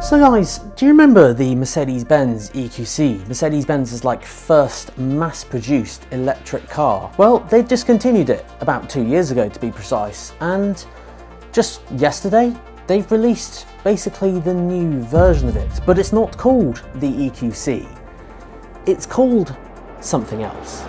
So guys, do you remember the Mercedes-Benz EQC? Mercedes-Benz's first mass-produced electric car? Well, they've discontinued it about 2 years ago to be precise, and just yesterday they've released basically the new version of it, but it's not called the EQC. It's called something else.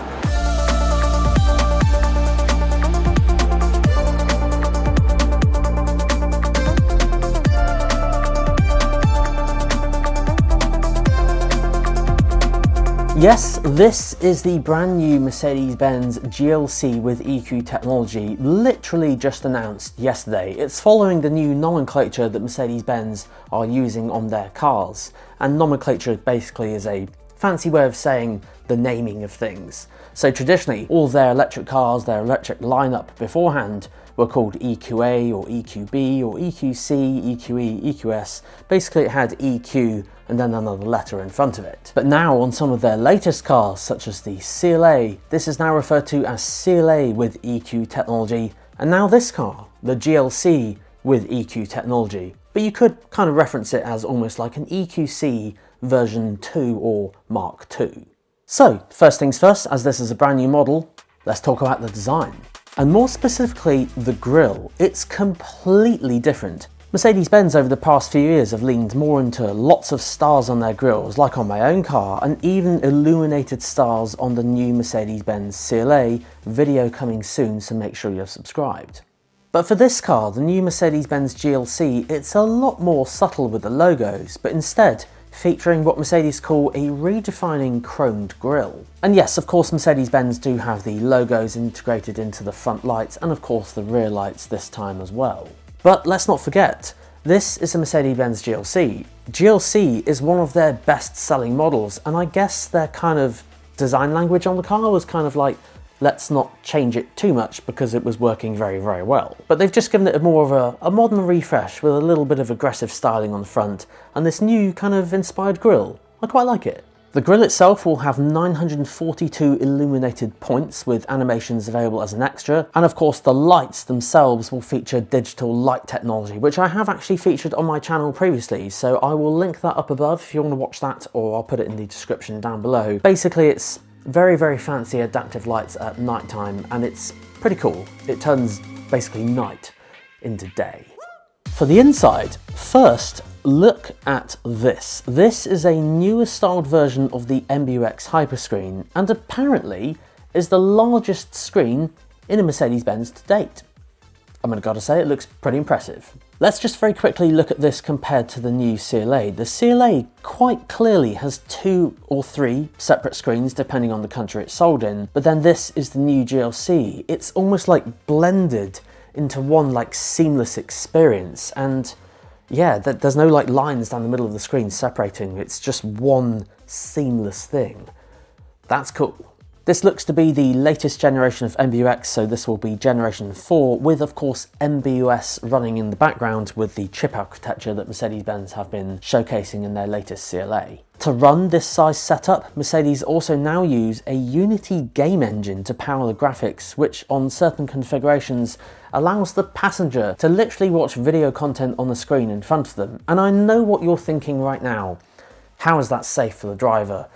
Yes, this is the brand new Mercedes-Benz GLC with EQ technology, literally just announced yesterday. It's following the new nomenclature that Mercedes-Benz are using on their cars. And nomenclature basically is a fancy way of saying the naming of things. So traditionally, all their electric cars, their electric lineup beforehand, were called EQA or EQB or EQC, EQE, EQS. Basically it had EQ and then another letter in front of it. But now on some of their latest cars, such as the CLA, this is now referred to as CLA with EQ technology, and now this car, the GLC with EQ technology. But you could kind of reference it as almost like an EQC version 2 or Mark II. So, first things first, as this is a brand new model, let's talk about the design. And more specifically, the grille. It's completely different. Mercedes-Benz over the past few years have leaned more into lots of stars on their grilles, like on my own car, and even illuminated stars on the new Mercedes-Benz CLA, video coming soon, so make sure you're subscribed. But for this car, the new Mercedes-Benz GLC, it's a lot more subtle with the logos, but instead featuring what Mercedes call a redefining chromed grille. And yes, of course, Mercedes-Benz do have the logos integrated into the front lights and of course the rear lights this time as well. But let's not forget, this is a Mercedes-Benz GLC. GLC is one of their best-selling models, and I guess their kind of design language on the car was kind of like, let's not change it too much because it was working very, very well. But they've just given it more of a modern refresh with a little bit of aggressive styling on the front and this new kind of inspired grille. I quite like it. The grille itself will have 942 illuminated points with animations available as an extra, and of course the lights themselves will feature digital light technology, which I have actually featured on my channel previously, so I will link that up above if you want to watch that, or I'll put it in the description down below. Basically it's very, very fancy adaptive lights at night time, and it's pretty cool. It turns basically night into day. For the inside, first look at this. This is a newer styled version of the MBUX Hyperscreen, and apparently is the largest screen in a Mercedes-Benz to date. I'm gotta say, it looks pretty impressive. Let's just very quickly look at this compared to the new CLA. The CLA quite clearly has 2 or 3 separate screens depending on the country it's sold in, but then this is the new GLC. It's almost like blended into one seamless experience, and yeah, there's no lines down the middle of the screen separating, it's just one seamless thing. That's cool. This looks to be the latest generation of MBUX, so this will be generation 4, with of course MBUS running in the background with the chip architecture that Mercedes-Benz have been showcasing in their latest CLA. To run this size setup, Mercedes also now use a Unity game engine to power the graphics, which on certain configurations allows the passenger to literally watch video content on the screen in front of them. And I know what you're thinking right now. How is that safe for the driver?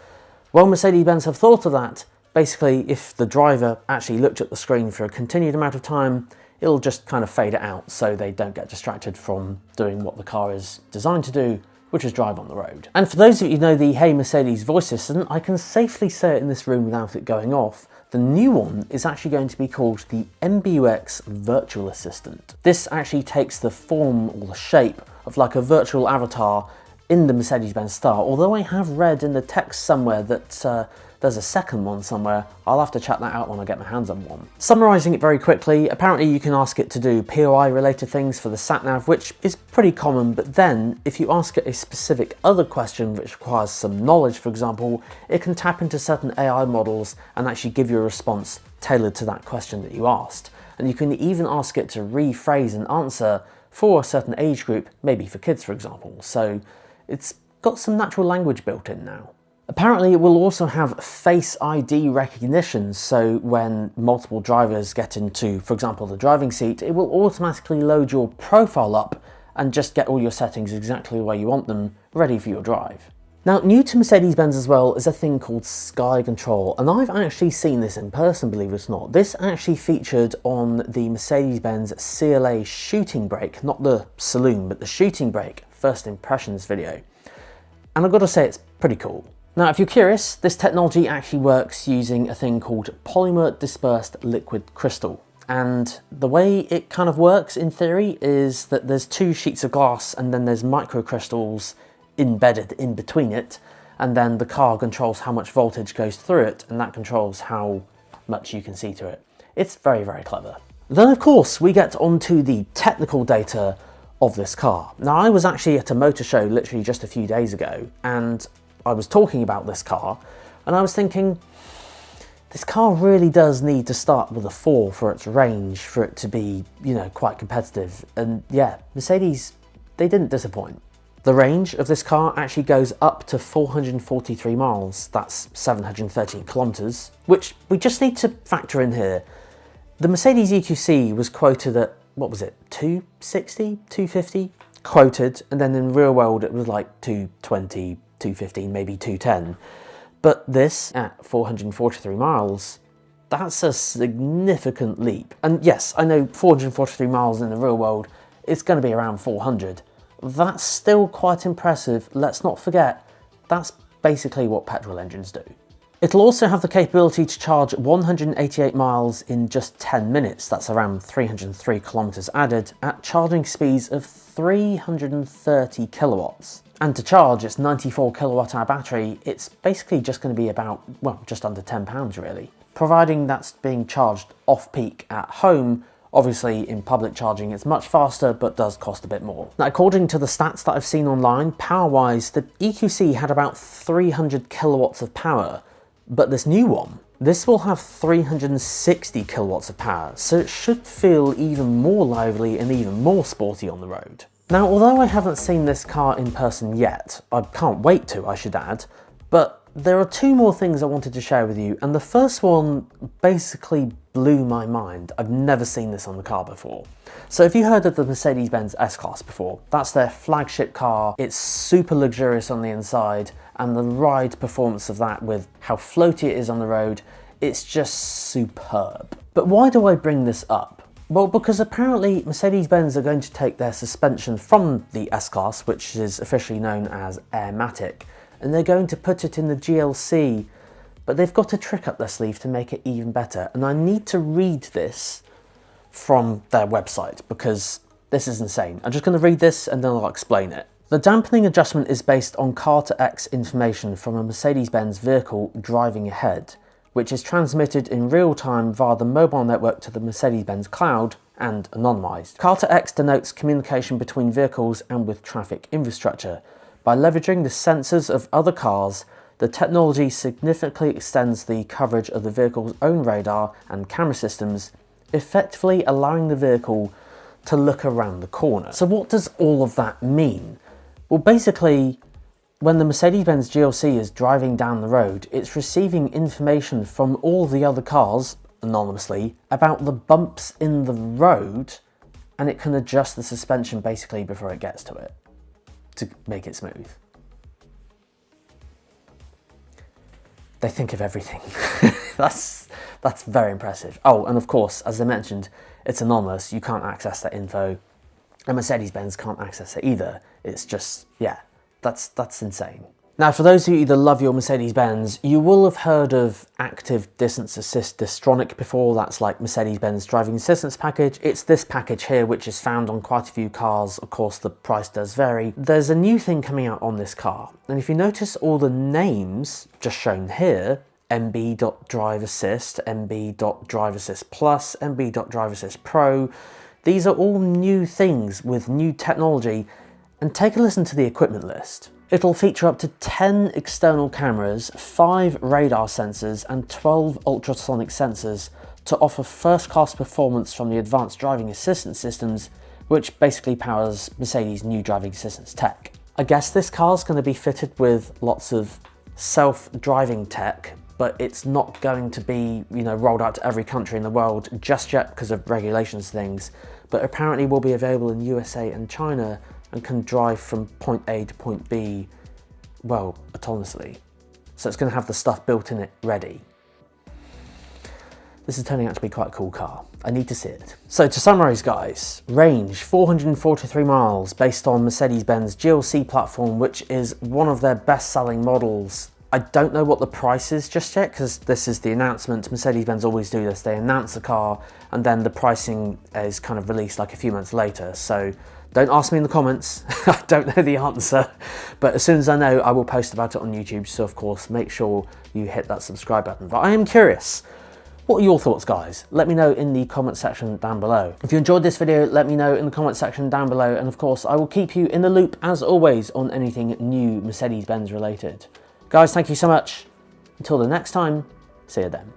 Well, Mercedes-Benz have thought of that. Basically, if the driver actually looked at the screen for a continued amount of time, it'll just kind of fade it out so they don't get distracted from doing what the car is designed to do, which is drive on the road. And for those of you who know the Hey Mercedes voice assistant, I can safely say it in this room without it going off. The new one is actually going to be called the MBUX Virtual Assistant. This actually takes the form or the shape of like a virtual avatar in the Mercedes-Benz Star, although I have read in the text somewhere that there's a second one somewhere. I'll have to check that out when I get my hands on one. Summarising it very quickly, apparently you can ask it to do POI related things for the sat-nav, which is pretty common, but then if you ask it a specific other question which requires some knowledge, for example, it can tap into certain AI models and actually give you a response tailored to that question that you asked. And you can even ask it to rephrase an answer for a certain age group, maybe for kids for example. So it's got some natural language built in now. Apparently it will also have Face ID recognition, so when multiple drivers get into, for example, the driving seat, it will automatically load your profile up and just get all your settings exactly the way you want them, ready for your drive. Now, new to Mercedes-Benz as well is a thing called Sky Control, and I've actually seen this in person, believe it or not. This actually featured on the Mercedes-Benz CLA shooting brake, not the saloon, but the shooting brake first impressions video. And I've got to say, it's pretty cool. Now, if you're curious, this technology actually works using a thing called polymer dispersed liquid crystal. And the way it kind of works in theory is that there's two sheets of glass and then there's microcrystals embedded in between it, and then the car controls how much voltage goes through it, and that controls how much you can see through it. It's very, very clever. Then of course we get onto the technical data of this car. Now, I was actually at a motor show literally just a few days ago, and I was talking about this car, and I was thinking, this car really does need to start with a 4 for its range, for it to be, you know, quite competitive. And yeah, Mercedes, they didn't disappoint. The range of this car actually goes up to 443 miles, that's 713 kilometers, which we just need to factor in here. The Mercedes EQC was quoted at, what was it, 260, 250? Quoted, and then in real world it was like 220, 215, maybe 210. But this, at 443 miles, that's a significant leap. And yes, I know 443 miles in the real world, it's going to be around 400. That's still quite impressive. Let's not forget, that's basically what petrol engines do. It'll also have the capability to charge 188 miles in just 10 minutes. That's around 303 kilometers added at charging speeds of 330 kilowatts. And to charge its 94 kilowatt hour battery, it's basically just going to be about, well, just under £10 really. Providing that's being charged off-peak at home. Obviously in public charging it's much faster, but does cost a bit more. Now, according to the stats that I've seen online, power-wise, the EQC had about 300 kilowatts of power, but this new one, this will have 360 kilowatts of power, so it should feel even more lively and even more sporty on the road. Now, although I haven't seen this car in person yet, I can't wait to, I should add, but there are two more things I wanted to share with you, and the first one basically blew my mind. I've never seen this on the car before. So if you heard of the Mercedes-Benz S-Class before, that's their flagship car. It's super luxurious on the inside, and the ride performance of that with how floaty it is on the road, it's just superb. But why do I bring this up? Well, because apparently Mercedes-Benz are going to take their suspension from the S-Class, which is officially known as Airmatic, and they're going to put it in the GLC, but they've got a trick up their sleeve to make it even better. And I need to read this from their website because this is insane. I'm just going to read this and then I'll explain it. The dampening adjustment is based on car-to-X information from a Mercedes-Benz vehicle driving ahead, which is transmitted in real time via the mobile network to the Mercedes-Benz cloud and anonymized. Car-to-X denotes communication between vehicles and with traffic infrastructure. By leveraging the sensors of other cars, the technology significantly extends the coverage of the vehicle's own radar and camera systems, effectively allowing the vehicle to look around the corner. So what does all of that mean? Well, basically, when the Mercedes-Benz GLC is driving down the road, it's receiving information from all the other cars, anonymously, about the bumps in the road, and it can adjust the suspension basically before it gets to it to make it smooth. They think of everything. That's very impressive. Oh, and of course, as I mentioned, it's anonymous. You can't access that info, and Mercedes-Benz can't access it either. It's just, yeah, that's insane. Now, for those who either love your Mercedes-Benz, you will have heard of Active Distance Assist Distronic before. That's like Mercedes-Benz driving assistance package. It's this package here, which is found on quite a few cars. Of course, the price does vary. There's a new thing coming out on this car. And if you notice all the names just shown here, MB.Drive Assist, MB.Drive Assist Plus, MB.Drive Assist Pro, these are all new things with new technology. And take a listen to the equipment list. It'll feature up to 10 external cameras, 5 radar sensors and 12 ultrasonic sensors to offer first-class performance from the advanced driving assistance systems, which basically powers Mercedes' new driving assistance tech. I guess this car's going to be fitted with lots of self-driving tech, but it's not going to be, rolled out to every country in the world just yet because of regulations things, but apparently will be available in USA and China and can drive from point A to point B, well, autonomously. So it's going to have the stuff built in it ready. This is turning out to be quite a cool car. I need to see it. So to summarise guys, range 443 miles based on Mercedes-Benz GLC platform, which is one of their best selling models. I don't know what the price is just yet because this is the announcement. Mercedes-Benz always do this. They announce a car and then the pricing is kind of released like a few months later. So don't ask me in the comments. I don't know the answer, but as soon as I know, I will post about it on YouTube. So of course, make sure you hit that subscribe button. But I am curious, what are your thoughts, guys? Let me know in the comment section down below. If you enjoyed this video, let me know in the comment section down below. And of course, I will keep you in the loop as always on anything new Mercedes-Benz related. Guys, thank you so much. Until the next time, see you then.